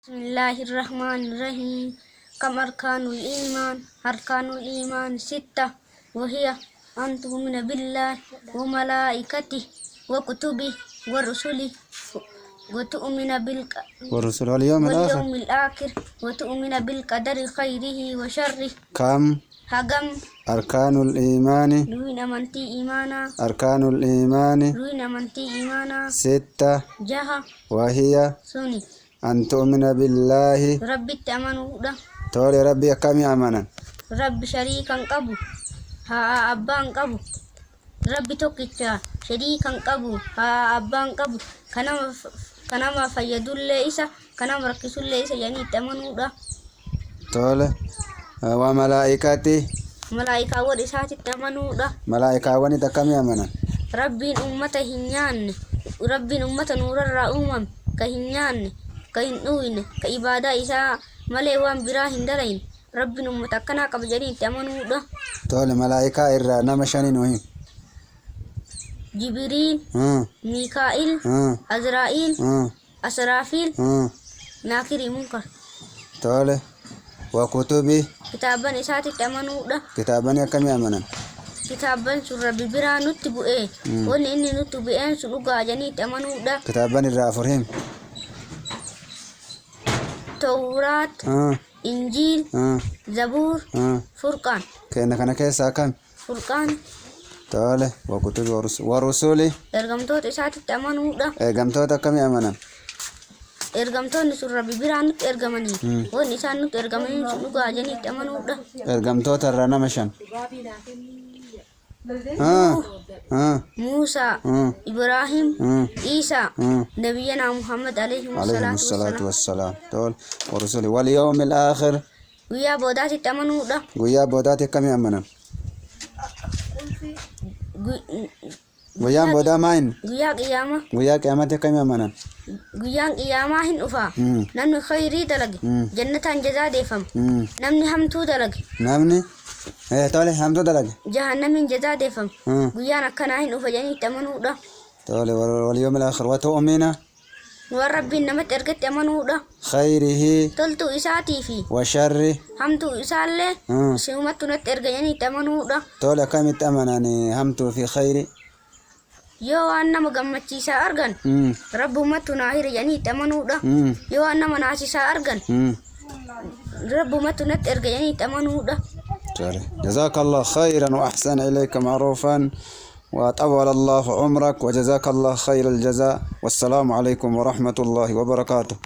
بسم الله الرحمن الرحيم. كم أركان الإيمان؟ أركان الإيمان 6، وهي أن تؤمن بالله وملائكته وكتبه ورسله وتؤمن والرسل واليوم الآخر واليوم الآخر وتؤمن بالقدر خيره وشره. كم هجم أركان الإيمان روين أمنتي إيمانا أركان الإيمان روين أمنتي إيمانا 6 جها وهي سوني أن تؤمن بالله ربي تأمنوا ده تولي ربي كم أمنا ربي شريكا قبو ها أبان قبو ربي توكيتشا شريكا قبو ها أبان قبو كنما فيدو ليسا كنما ركسو ليسا يعني تأمنوا ده تولي وملائكته ملائكة ورسات تأمنوا ده ملائكة وني كم أمنا ربي أمة هنيان ربي أمة نور الرؤوم كهنيان كهنوين كإبادة إساء ملي وان براهن دلين ربي أمة كنا قبجرين تأمنوا ده تولي ملائكة إرى نمشانين وهم جبريل ميكائيل أزرائيل أسرافيل ناكري منكر تولي وكتبه كتابا إسات تأمنوا ده كتابا كم أمنا كتابا سورة ببرا نتبو إيه وان إني نتبو إيه سنوغا جاني تأمنوا ده كتابا إرى أفرهم توراة إنجيل زبور فرقان كأنك كيسا كم فرقان تولي وكتب ورسولي ergamtoota isaatti amanuudha. Ergamtoota akkamii amanan? Ergamtoonni sun rabbi biraan nutti ergamanii wanni isaan nutti ergamanii sun dhugaa janiitti amanuudha. Ergamtoota irraa nama 5. Muusaa, Ibraahim, Iisaa, Nabiyyanaa Muhammad alayhi salaatu wassalaam. Tol warusuli wal yawmil aakhir. Guyyaa boodaatitti amanuudha. Guyyaa boodaati akkamii amanan? Guyyaan boodaa maal? Guyyaa qiyaamaa. Guyyaa qiyaamaatti akkamii amanan? Guyyaan qiyaamaa hin dhufa. Namni khayrii dalage jannataan jazaa deeffama. Namni hamtuu dalage. Namni tole hamtuu dalage. Jahannamiin jazaa deeffama. Guyyaan akkanaa hin dhufa janiitti amanuudha. Tole wal yawmil aakhir wa tu'mina waan rabbiin namatti ergatti amanuudha. khayrihi Toltuu isaatii fi wa sharri hamtuu isaallee si'umattu natti erga janiitti amanuudha. tole akkamitti amanani hamtuu fi khayri? Yoo waan nama gammachiisaa argan rabbumattu naa hira janiitti amanuudha. Yoo waan nama naasisaa argan rabbumattu natti erga janiitti amanuudha. جزاك الله خيرا وأحسن إليك معروفا وطول الله عمرك وجزاك الله خير الجزاء والسلام عليكم ورحمة الله وبركاته.